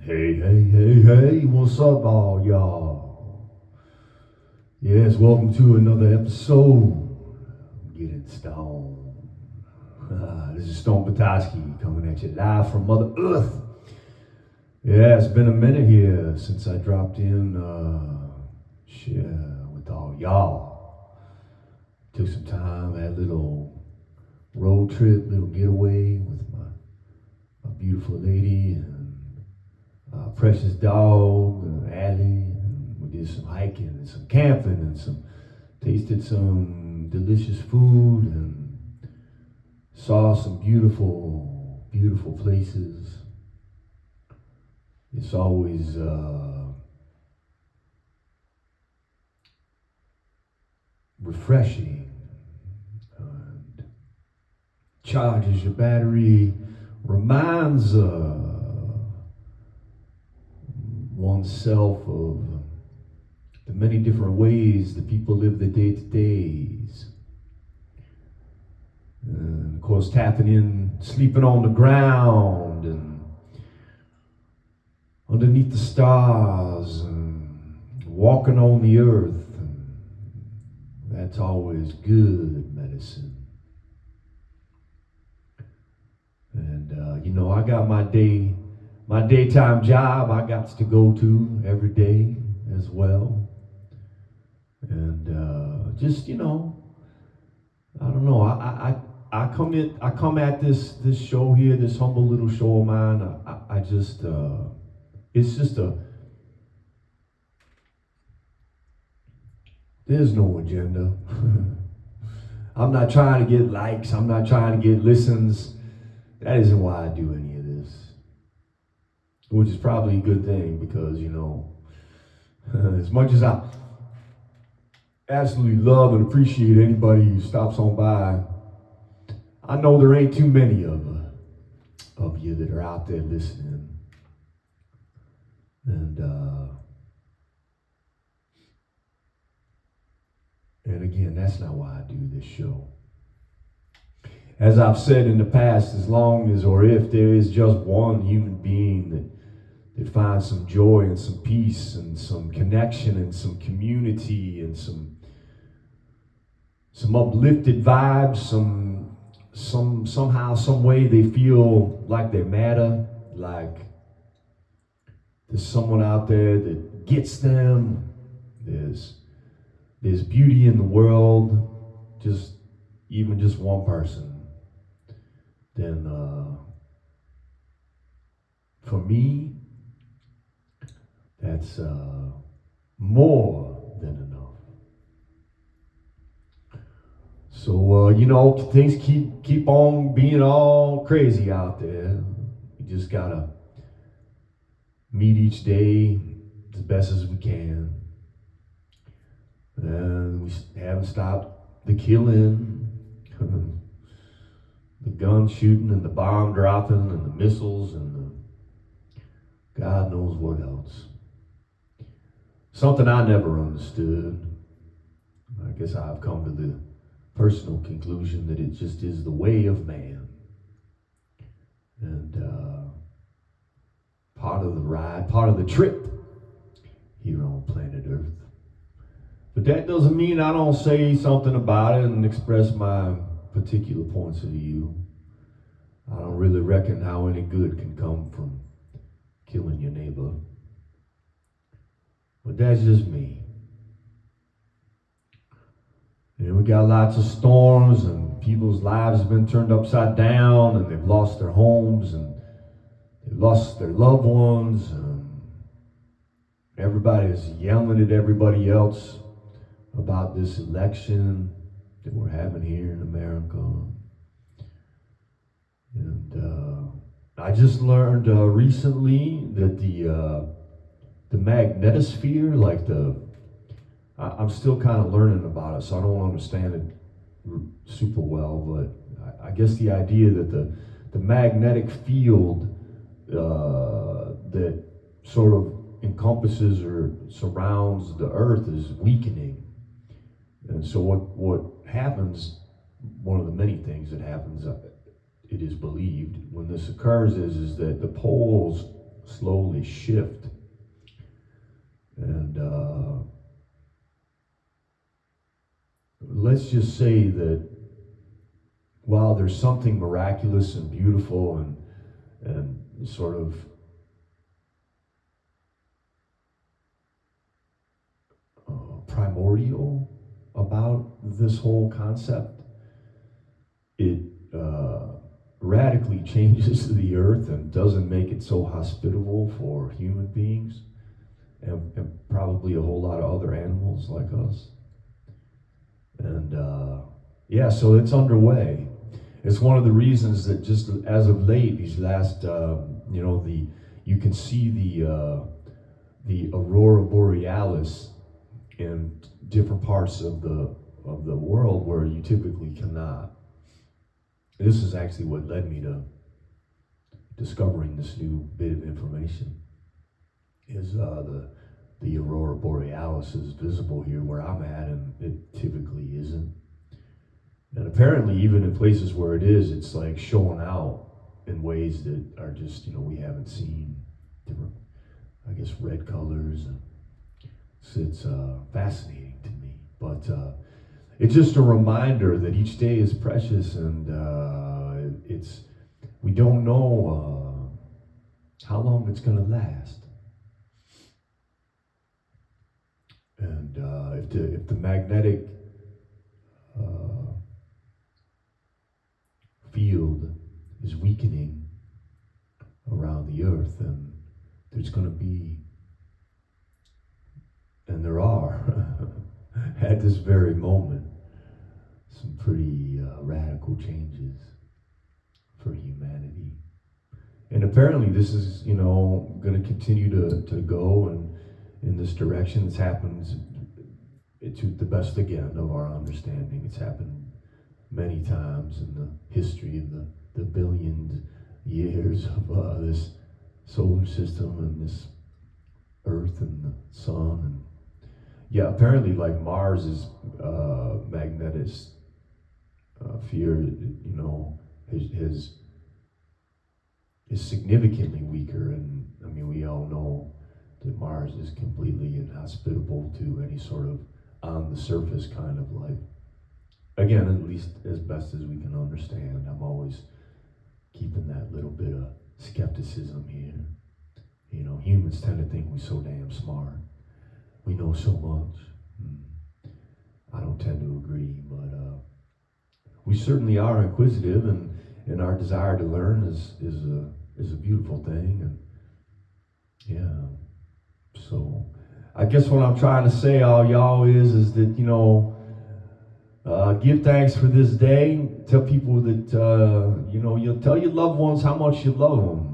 Hey, hey, hey, hey, what's up, all y'all? Yes, welcome to another episode of Getting Stoned. This is Stone Petoskey coming at you live from Mother Earth. Yeah, it's been a minute here since I dropped in, with all y'all. Took some time, had a little road trip, little getaway with my beautiful lady and precious dog, Allie. We did some hiking and some camping and tasted some delicious food and saw some beautiful, beautiful places. It's always refreshing and charges your battery, reminds oneself of the many different ways that people live their day-to-days. And of course, tapping in, sleeping on the ground and underneath the stars and walking on the earth. And that's always good medicine. And I got my daytime job I got to go to every day as well. And I don't know. I come at this show here, this humble little show of mine. There's no agenda. I'm not trying to get likes. I'm not trying to get listens. That isn't why I do any of this. Which is probably a good thing because, as much as I absolutely love and appreciate anybody who stops on by, I know there ain't too many of you that are out there listening. And again, that's not why I do this show. As I've said in the past, as long as or if there is just one human being that finds some joy and some peace and some connection and some community and some uplifted vibes, somehow, some way they feel like they matter, like there's someone out there that gets them, there's beauty in the world, just one person, then for me, that's more than enough. So, things keep on being all crazy out there. We just gotta meet each day as best as we can. And we haven't stopped the killing, the gun shooting and the bomb dropping and the missiles and the God knows what else. Something I never understood. I guess I've come to the personal conclusion that it just is the way of man. And part of the ride, part of the trip here on planet Earth. But that doesn't mean I don't say something about it and express my particular points of view. I don't really reckon how any good can come from killing your neighbor. But that's just me. And we got lots of storms and people's lives have been turned upside down and they've lost their homes and they've lost their loved ones. And everybody's yelling at everybody else about this election that we're having here in America. And I just learned recently that the magnetosphere, like I'm still kind of learning about it, so I don't understand it super well, but I guess the idea that the magnetic field that sort of encompasses or surrounds the earth is weakening. And so what happens, one of the many things that happens, it is believed, when this occurs is that the poles slowly shift. And let's just say that while there's something miraculous and beautiful and sort of primordial about this whole concept, it radically changes the earth and doesn't make it so hospitable for human beings and probably a whole lot of other animals like us. And yeah, so it's underway. It's one of the reasons that just as of late, these last, you can see the aurora borealis in different parts of the world where you typically cannot. This is actually what led me to discovering this new bit of information. Is the aurora borealis is visible here where I'm at, and it typically isn't. And apparently, even in places where it is, it's like showing out in ways that are just, we haven't seen. Different, I guess, red colors. And it's fascinating to me. But it's just a reminder that each day is precious, and we don't know how long it's going to last. And if the magnetic field is weakening around the earth, then there's going to be, and there are, at this very moment, some pretty radical changes for humanity. And apparently this is, going to continue to go in this direction. It's happened to the best, again, of our understanding. It's happened many times in the history of the billion years of this solar system and this Earth and the sun. And yeah, apparently, like Mars's magnetic field, is significantly weaker. And I mean, we all know that Mars is completely inhospitable to any sort of on the surface kind of life. Again, at least as best as we can understand. I'm always keeping that little bit of skepticism here. Humans tend to think we're so damn smart. We know so much. I don't tend to agree, but we certainly are inquisitive, and our desire to learn is a beautiful thing. And yeah, so I guess what I'm trying to say, all y'all, is that give thanks for this day. Tell people that you'll tell your loved ones how much you love them.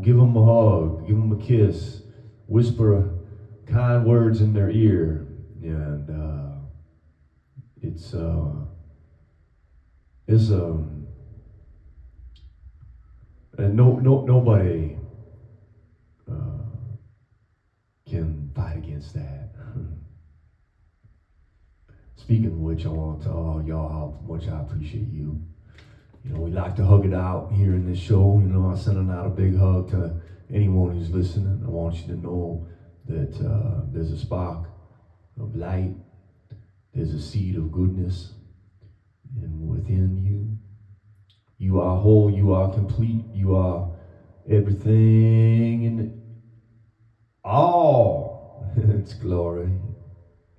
Give them a hug, give them a kiss, whisper kind words in their ear, and and nobody can fight against that. Speaking of which, I want to tell all y'all how much I appreciate you. We like to hug it out here in this show. I'm sending out a big hug to anyone who's listening. I want you to know that there's a spark of light. There's a seed of goodness. And within you, you are whole, you are complete, you are everything in all its glory.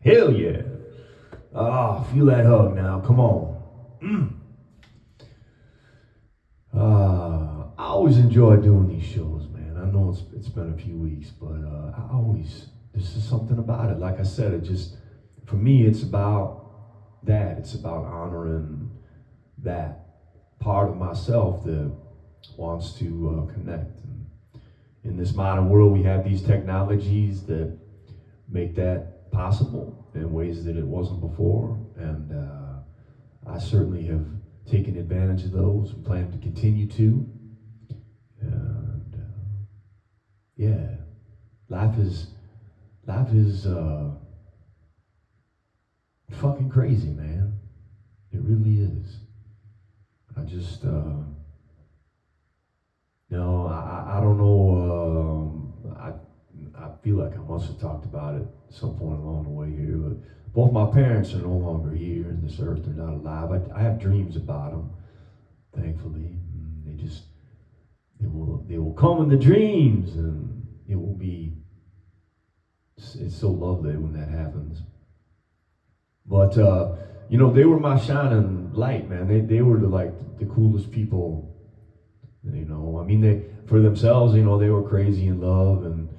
Hell yeah. Feel that hug now. Come on. I always enjoy doing these shows, man. I know it's been a few weeks, but this is something about it. Like I said, for me, it's about that. It's about honoring that part of myself that wants to connect. And in this modern world, we have these technologies that make that possible in ways that it wasn't before. And I certainly have taken advantage of those and plan to continue to. And yeah, life is fucking crazy, man. It really is. I just I don't know like I must have talked about it at some point along the way here, but both my parents are no longer here in this earth. They're not alive. I have dreams about them, thankfully. They will come in the dreams, and it will be, it's so lovely when that happens. But, they were my shining light, man. They were the coolest people, I mean, for themselves, they were crazy in love, and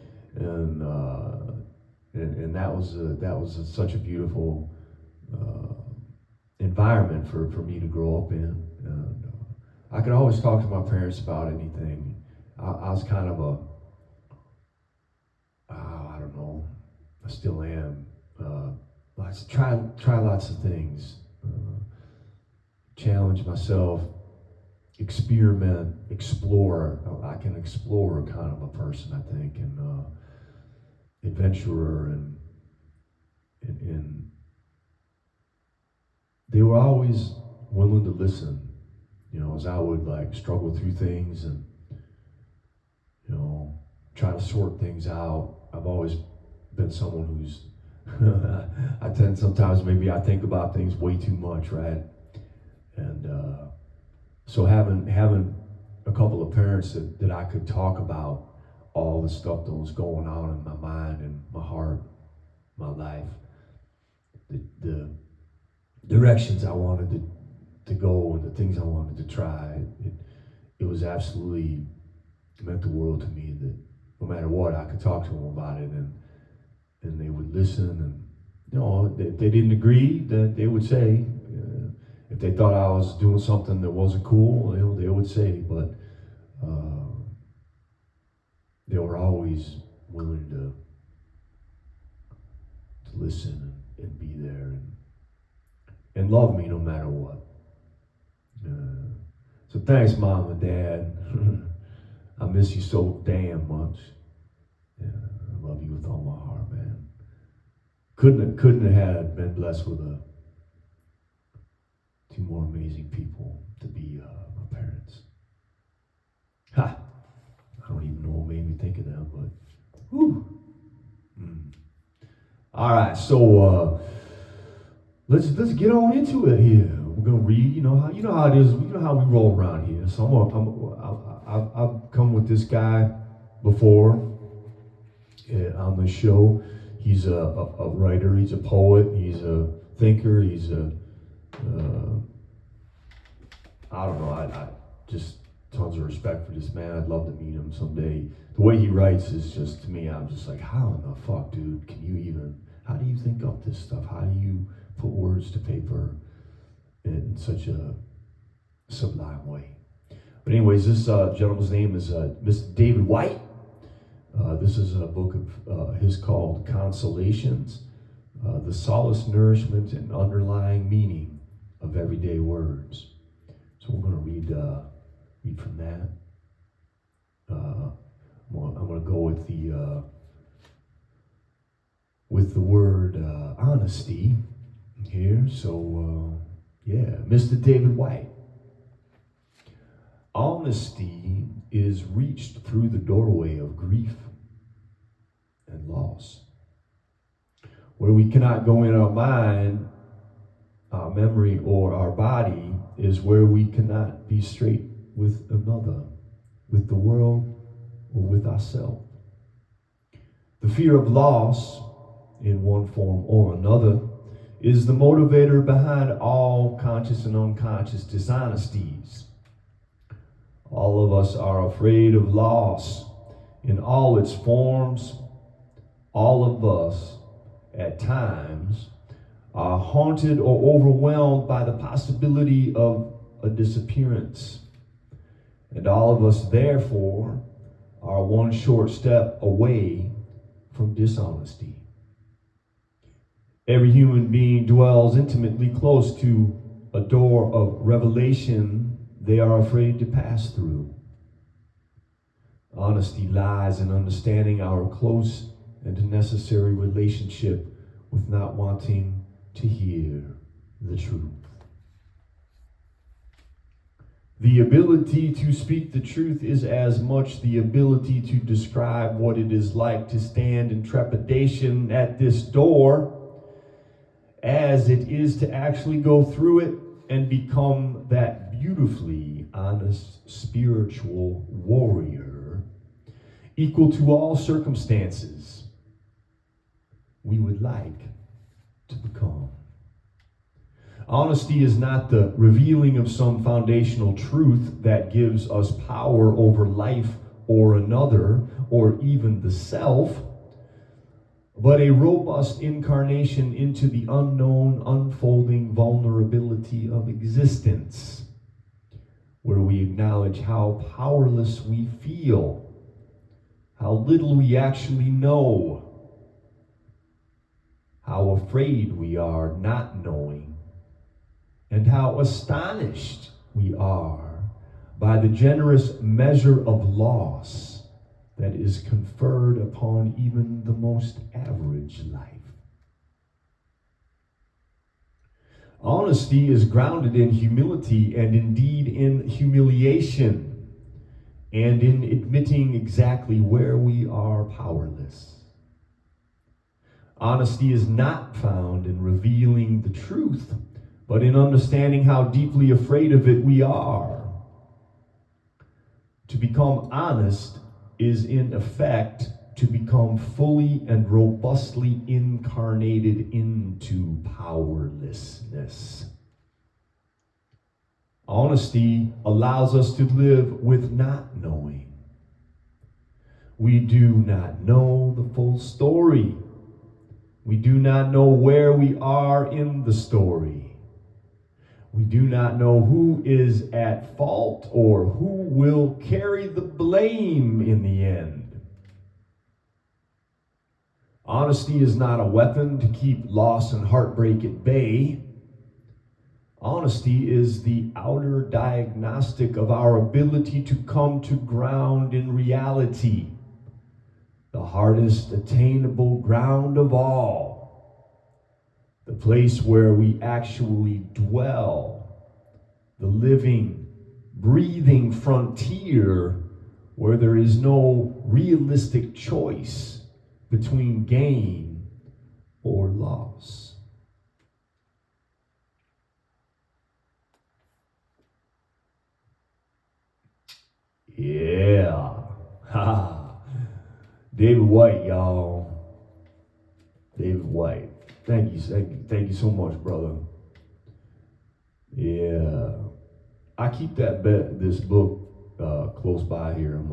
that was such a beautiful environment for me to grow up in. And I could always talk to my parents about anything. I was kind of I don't know, I still am. Try lots of things, challenge myself, experiment, explore. I can explore kind of a person, I think, and adventurer, and they were always willing to listen, as I would struggle through things and try to sort things out. I've always been someone who's I tend sometimes, maybe I think about things way too much, right? And so having a couple of parents that I could talk about all the stuff that was going on in my mind and my heart, my life, the directions I wanted to go and the things I wanted to try, it was absolutely, it meant the world to me that no matter what, I could talk to them about it, and they would listen, and if they didn't agree, then they would say. If they thought I was doing something that wasn't cool, they would say. But they were always willing to listen and be there and love me no matter what. So thanks, Mom and Dad. I miss you so damn much. Yeah, I love you with all my heart, man. Couldn't have been blessed with two more amazing people to be my parents. Ha! I don't even know what made me think of them, but whew. All right, so let's get on into it here. We're gonna read. You know how it is. You know how we roll around here. So I've come with this guy before on the show. He's a writer. He's a poet. He's a thinker. He's I don't know. I just tons of respect for this man. I'd love to meet him someday. The way he writes is just, to me, I'm just like, how in the fuck, dude? How do you think up this stuff? How do you put words to paper in such a sublime way? But anyways, this gentleman's name is Mr. David Whyte. This is a book of his called Consolations, the solace, nourishment, and underlying meaning of everyday words. So we're going to read from that. I'm going to go with the word honesty here. So Mr. David Whyte. Honesty is reached through the doorway of grief and loss. Where we cannot go in our mind, our memory, or our body is where we cannot be straight with another, with the world, or with ourselves. The fear of loss, in one form or another, is the motivator behind all conscious and unconscious dishonesties. All of us are afraid of loss in all its forms. All of us, at times, are haunted or overwhelmed by the possibility of a disappearance. And all of us, therefore, are one short step away from dishonesty. Every human being dwells intimately close to a door of revelation they are afraid to pass through. Honesty lies in understanding our close and necessary relationship with not wanting to hear the truth. The ability to speak the truth is as much the ability to describe what it is like to stand in trepidation at this door as it is to actually go through it and become that beautifully honest spiritual warrior, equal to all circumstances we would like to become. Honesty is not the revealing of some foundational truth that gives us power over life or another, or even the self, but a robust incarnation into the unknown, unfolding vulnerability of existence, where we acknowledge how powerless we feel, how little we actually know, how afraid we are not knowing, and how astonished we are by the generous measure of loss that is conferred upon even the most average life. Honesty is grounded in humility and indeed in humiliation and in admitting exactly where we are powerless. Honesty is not found in revealing the truth, but in understanding how deeply afraid of it we are. To become honest is in effect to become fully and robustly incarnated into powerlessness. Honesty allows us to live with not knowing. We do not know the full story. We do not know where we are in the story. We do not know who is at fault or who will carry the blame in the end. Honesty is not a weapon to keep loss and heartbreak at bay. Honesty is the outer diagnostic of our ability to come to ground in reality, the hardest attainable ground of all. The place where we actually dwell, the living, breathing frontier where there is no realistic choice between gain or loss. Yeah. Ha. David Whyte, y'all. David Whyte. Thank you so much, brother. Yeah, I keep this book close by here in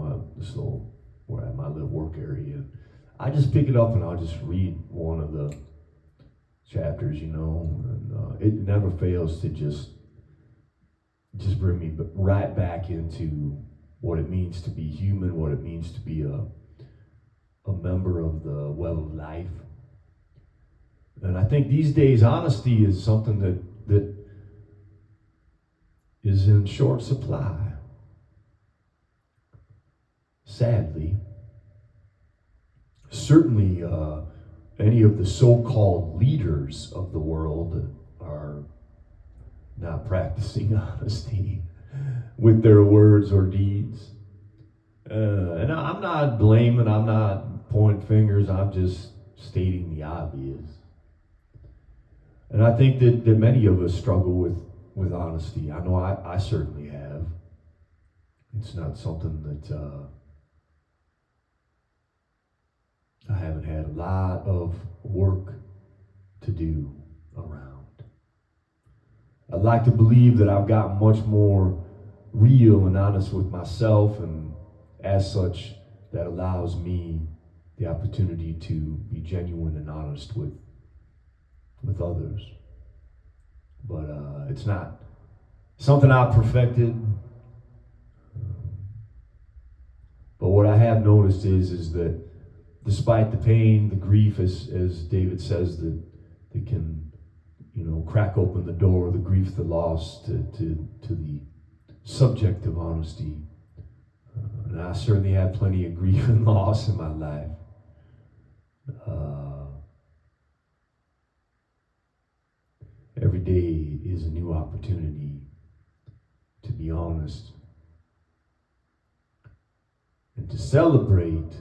where at my little work area. I just pick it up and I'll just read one of the chapters, and it never fails to just bring me right back into what it means to be human, what it means to be a member of the web of life. And I think these days, honesty is something that is in short supply. Sadly, certainly any of the so-called leaders of the world are not practicing honesty with their words or deeds. And I'm not blaming, I'm not pointing fingers, I'm just stating the obvious. And I think that many of us struggle with honesty. I know I certainly have. It's not something that I haven't had a lot of work to do around. I'd like to believe that I've gotten much more real and honest with myself, and as such, that allows me the opportunity to be genuine and honest with others. But it's not something I've perfected. But what I have noticed is that despite the pain, the grief, as David says, that can, crack open the door, the grief, the loss to the subject of honesty. And I certainly had plenty of grief and loss in my life. Every day is a new opportunity to be honest, and to celebrate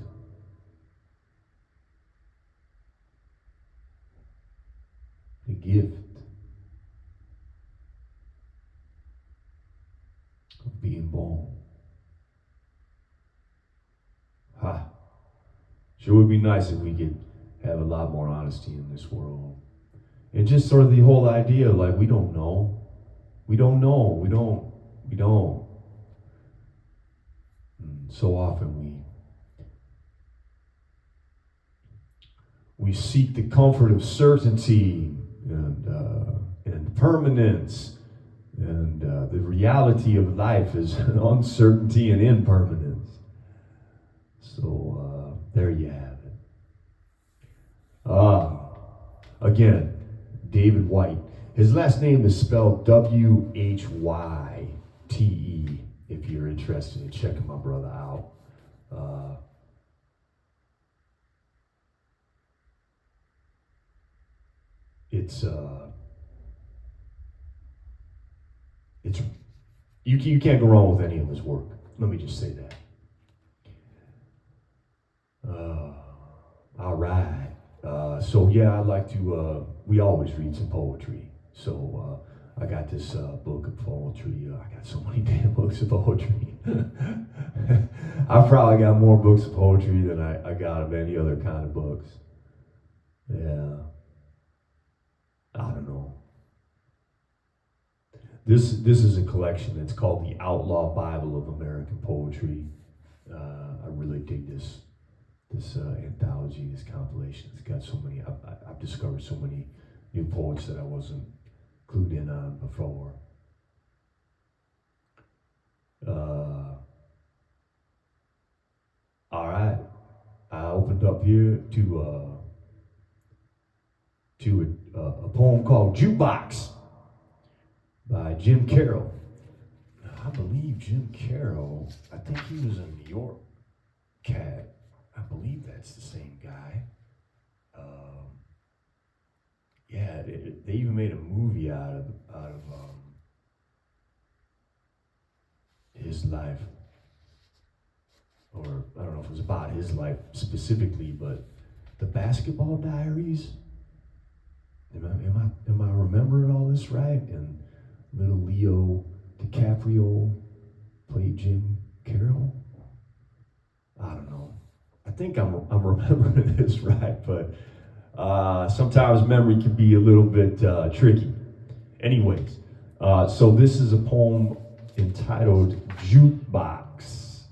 the gift of being born. Sure would be nice if we could have a lot more honesty in this world. And just sort of the whole idea of like, we don't know. We don't know. We don't. And so often we seek the comfort of certainty and permanence. And the reality of life is uncertainty and impermanence. So there you have it. Again, David Whyte. His last name is spelled Whyte, if you're interested in checking my brother out. It's you can't go wrong with any of his work. Let me just say that. All right. So yeah, I'd like to. We always read some poetry. So I got this book of poetry. I got so many damn books of poetry. I've probably got more books of poetry than I got of any other kind of books. Yeah. I don't know. This is a collection that's called the Outlaw Bible of American Poetry. I really dig this anthology, this compilation. It's got so many. I've discovered so many new poets that I wasn't clued in on before. All right, I opened up here to a poem called Jukebox by Jim Carroll. I believe Jim Carroll, I think he was a New York cat. I believe that's the same guy. Yeah, they even made a movie out of his life. Or I don't know if it was about his life specifically, but the Basketball Diaries. Am I remembering all this right? And little Leo DiCaprio played Jim Carroll. I don't know. I think I'm remembering this right, but sometimes memory can be a little bit tricky. Anyways, so this is a poem entitled Jukebox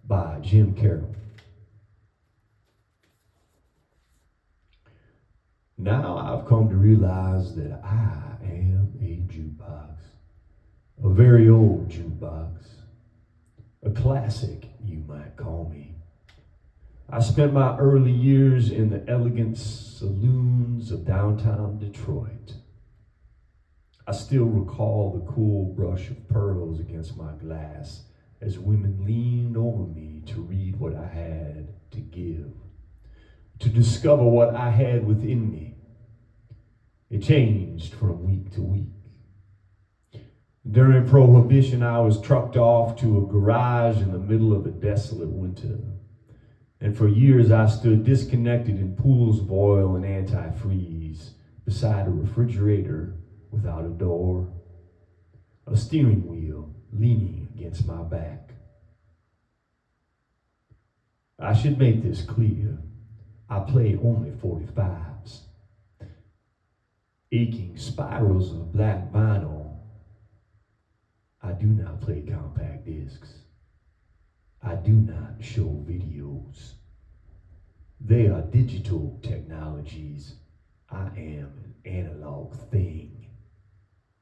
by Jim Carroll. Now I've come to realize that I am a jukebox, a very old jukebox, a classic, you might call me. I spent my early years in the elegant saloons of downtown Detroit. I still recall the cool brush of pearls against my glass as women leaned over me to read what I had to give, to discover what I had within me. It changed from week to week. During Prohibition, I was trucked off to a garage in the middle of a desolate winter. And for years, I stood disconnected in pools of oil and antifreeze beside a refrigerator without a door, a steering wheel leaning against my back. I should make this clear. I play only 45s. Aching spirals of black vinyl. I do not play compact discs. I do not show videos. They are digital technologies. I am an analog thing.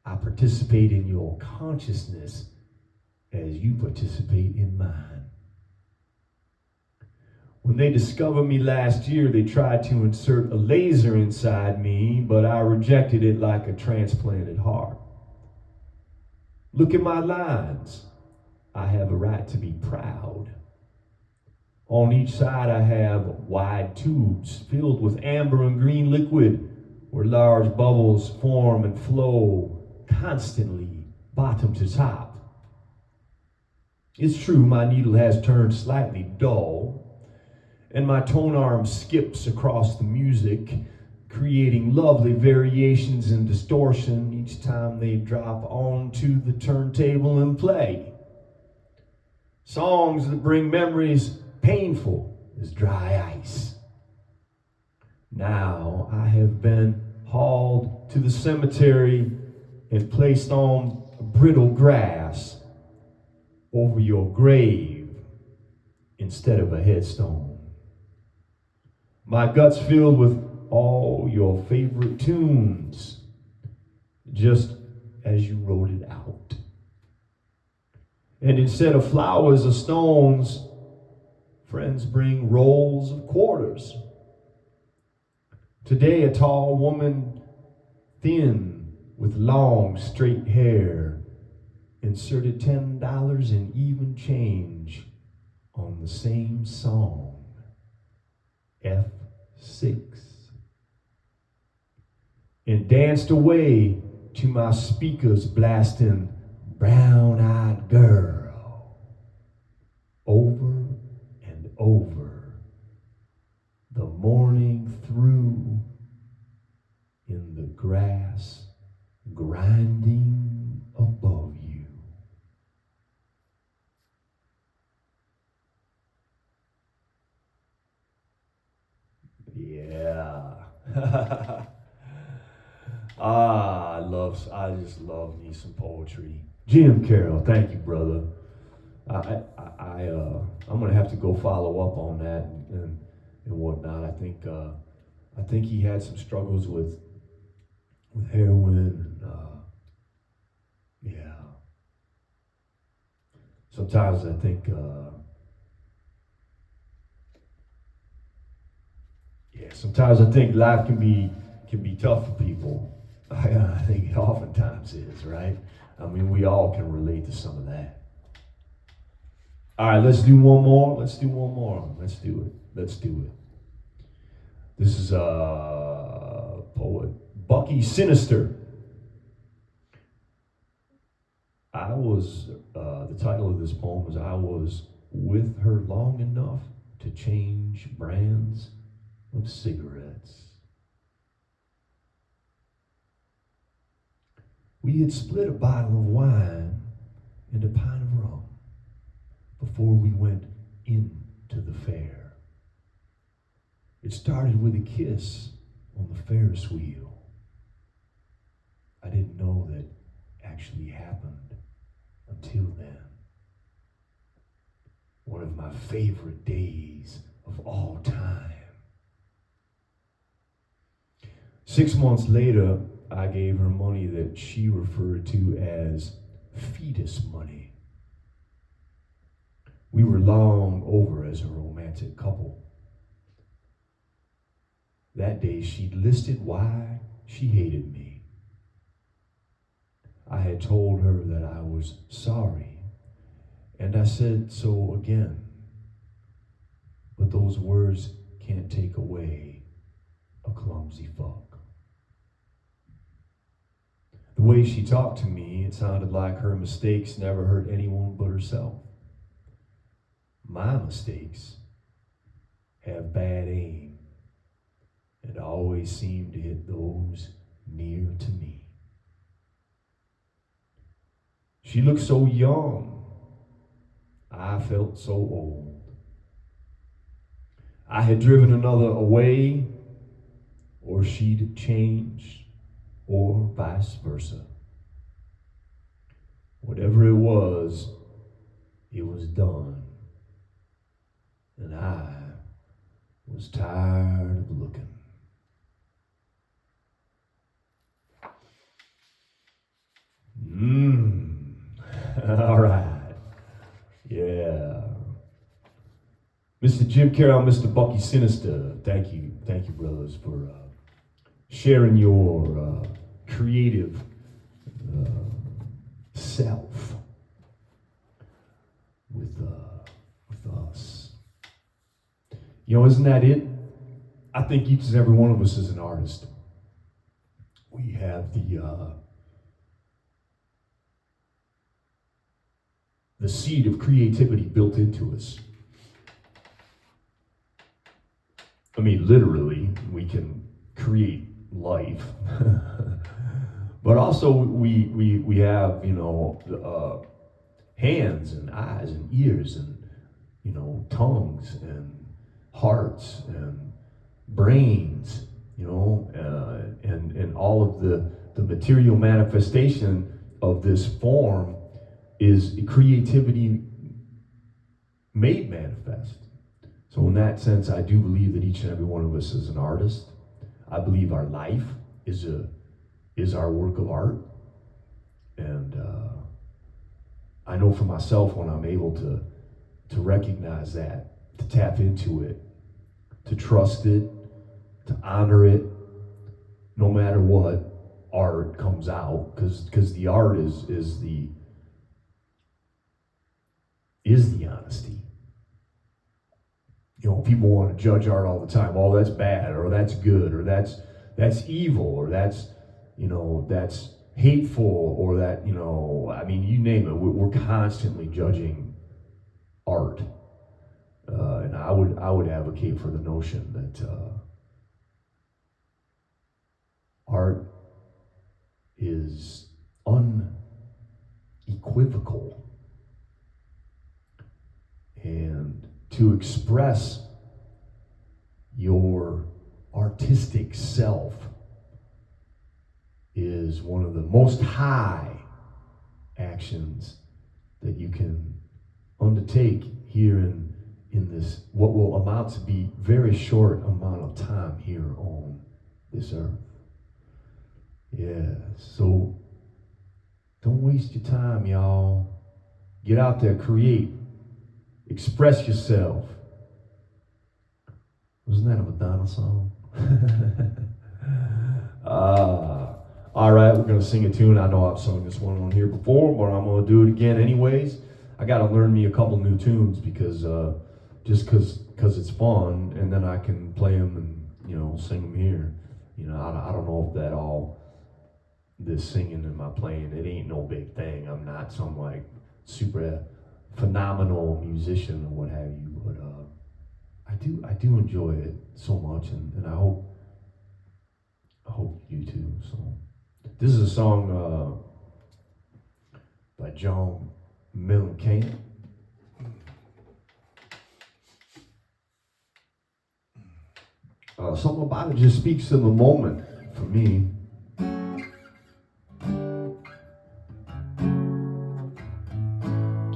I participate in your consciousness as you participate in mine. When they discovered me last year, they tried to insert a laser inside me, but I rejected it like a transplanted heart. Look at my lines. I have a right to be proud. On each side, I have wide tubes filled with amber and green liquid where large bubbles form and flow constantly bottom to top. It's true, my needle has turned slightly dull, and my tone arm skips across the music, creating lovely variations and distortion each time they drop onto the turntable and play. Songs that bring memories painful as dry ice. Now I have been hauled to the cemetery and placed on brittle grass over your grave instead of a headstone. My gut's filled with all your favorite tunes, just as you wrote it out. And instead of flowers or stones, friends bring rolls of quarters. Today, a tall woman, thin, with long, straight hair, inserted $10 in even change on the same song, F6, and danced away to my speakers blasting Brown-Eyed Girl over and over, the morning through, in the grass grinding above you. Yeah. I just love me some poetry. Jim Carroll, thank you, brother. I'm gonna have to go follow up on that and whatnot. I think he had some struggles with heroin. Yeah. Sometimes I think, sometimes I think life can be tough for people. I think it oftentimes is, right? I mean, we all can relate to some of that. All right, let's do one more. Let's do it. This is poet Bucky Sinister. The title of this poem was I was with her long enough to change brands of cigarettes. We had split a bottle of wine and a pint of rum before we went into the fair. It started with a kiss on the Ferris wheel. I didn't know that actually happened until then. One of my favorite days of all time. 6 months later, I gave her money that she referred to as fetus money. We were long over as a romantic couple. That day, she'd listed why she hated me. I had told her that I was sorry, and I said so again. But those words can't take away a clumsy fuck. The way she talked to me, it sounded like her mistakes never hurt anyone but herself. My mistakes have bad aim and always seem to hit those near to me. She looked so young. I felt so old. I had driven another away, or she'd changed, or vice versa. Whatever it was done. And I was tired of looking. All right. Yeah. Mr. Jim Carroll, Mr. Bucky Sinister, thank you, brothers, for sharing your creative self with us. You know, isn't that it? I think each and every one of us is an artist. We have the the seed of creativity built into us. I mean, literally, we can create life. But also we have, hands and eyes and ears and, tongues and hearts and brains, and all of the material manifestation of this form is creativity made manifest. So in that sense, I do believe that each and every one of us is an artist. I believe our life is our work of art. And I know for myself, when I'm able to recognize that, to tap into it, to trust it, to honor it, no matter what art comes out, because the art is the honesty. People want to judge art all the time. Oh, that's bad, or that's good, or that's evil, or that's hateful, or that, you name it. We're constantly judging art. And I would advocate for the notion that art is unequivocal. And to express your artistic self is one of the most high actions that you can undertake here in this, what will amount to be very short amount of time here on this earth. Yeah, so don't waste your time, y'all. Get out there, create, express yourself. Wasn't that a Madonna song? All right, we're going to sing a tune. I know I've sung this one on here before, but I'm going to do it again anyways. I got to learn me a couple new tunes because just because it's fun, and then I can play them and sing them here. I don't know if that all this singing and my playing, it ain't no big thing. I'm not some like super phenomenal musician or what have you, but I do enjoy it so much, and I hope you too. So this is a song by John Mellencamp. Something about it just speaks to the moment for me.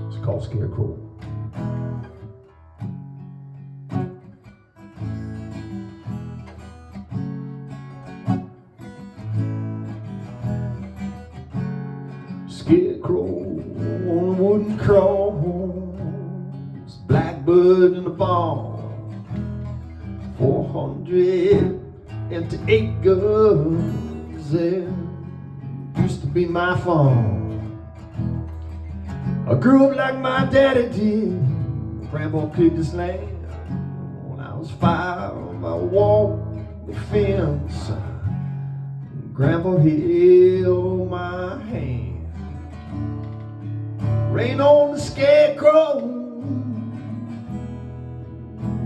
It's called Scarecrow. Scarecrow on a wooden cross, blackbird in the barn, 400 empty acres there used to be my farm. I grew up like my daddy did. Grandpa cleared this land. When I was 5, I walked the fence. Grandpa held my hand. Rain on the scarecrow,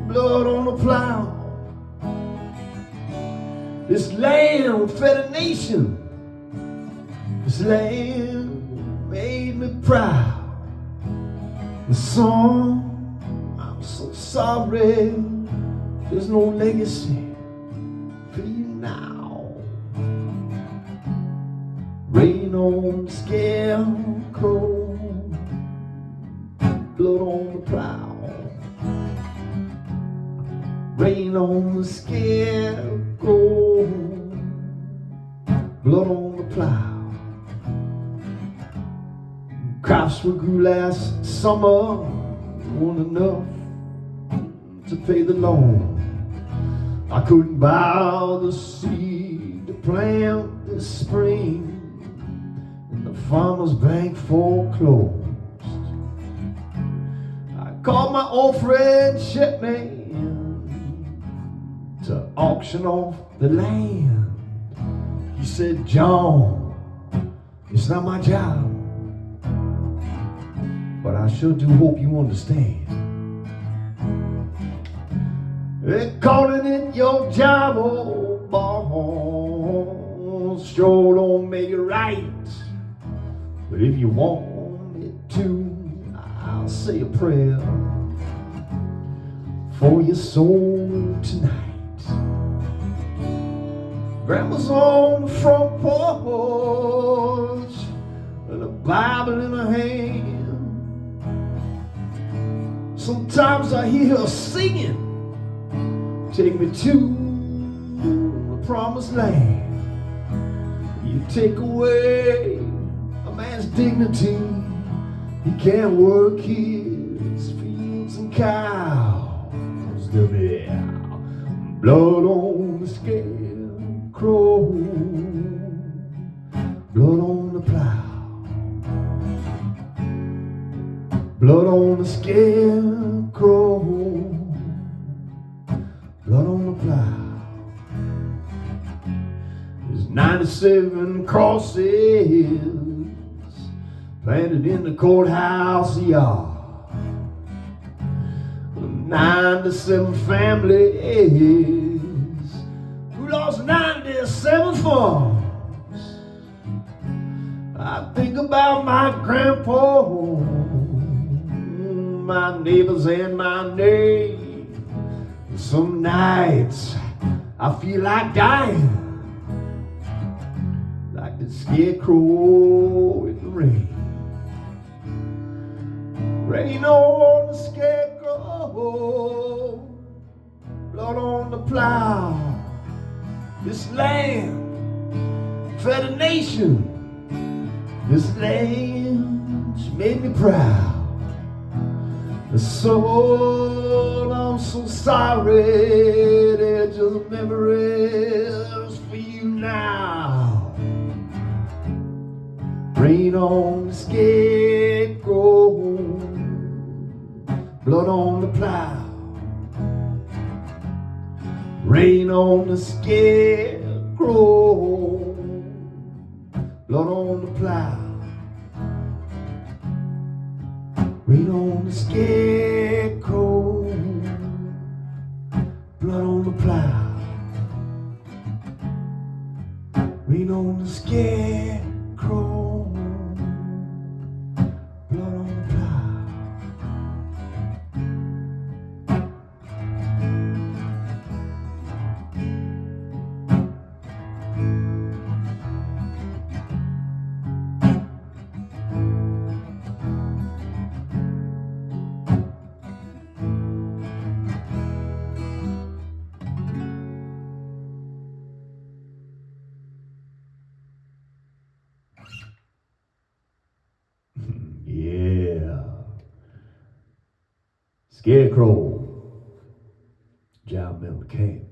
blood on the plow. This land fed a nation. This land made me proud. The song, I'm so sorry, there's no legacy for you now. Rain on the scarecrow, blood on the plow. Rain on the scarecrow, blood on the plow. Crops we grew last summer weren't enough to pay the loan. I couldn't buy the seed to plant this spring, and the farmer's bank foreclosed. I called my old friend Shipman to auction off the land. He said, "John, it's not my job. but I sure do hope you understand. Calling it your job, old boss, sure don't make it right. But if you want me to, I'll say a prayer for your soul tonight. Grandma's on the front porch with a Bible in her hand. Sometimes I hear her singing, take me to the promised land. You take away a man's dignity, he can't work his fields and cows. There'll be blood on the scarecrow, blood on the plow, blood on the scarecrow, blood on the plow. There's 97 crosses planted in the courthouse yard. 97 families who lost 97 farms. I think about my grandpa, my neighbors and my name. Some nights I feel like dying, like the scarecrow in the rain. Rain on the scarecrow, blood on the plow. This land fed a nation, this land's made me proud. So I'm so sorry, they're just memories for you now. Rain on the scarecrow, blood on the plow. Rain on the scarecrow, blood on the plow. Rain on the scarecrow, blood on the plow. Rain on the scarecrow, blood on the plow. Yeah. Scarecrow, John Milton King.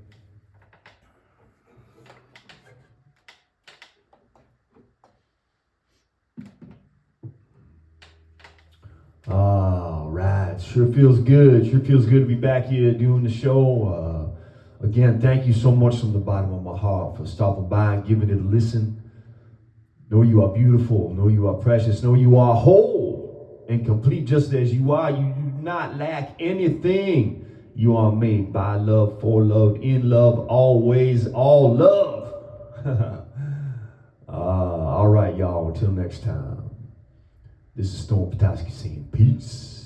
All right, sure feels good. Sure feels good to be back here doing the show. Again, thank you so much from the bottom of my heart for stopping by and giving it a listen. Know you are beautiful. Know you are precious. Know you are whole and complete just as you are. You do not lack anything. You are made by love, for love, in love, always, all love. All right, y'all. Until next time. This is Storm Petoskey saying peace.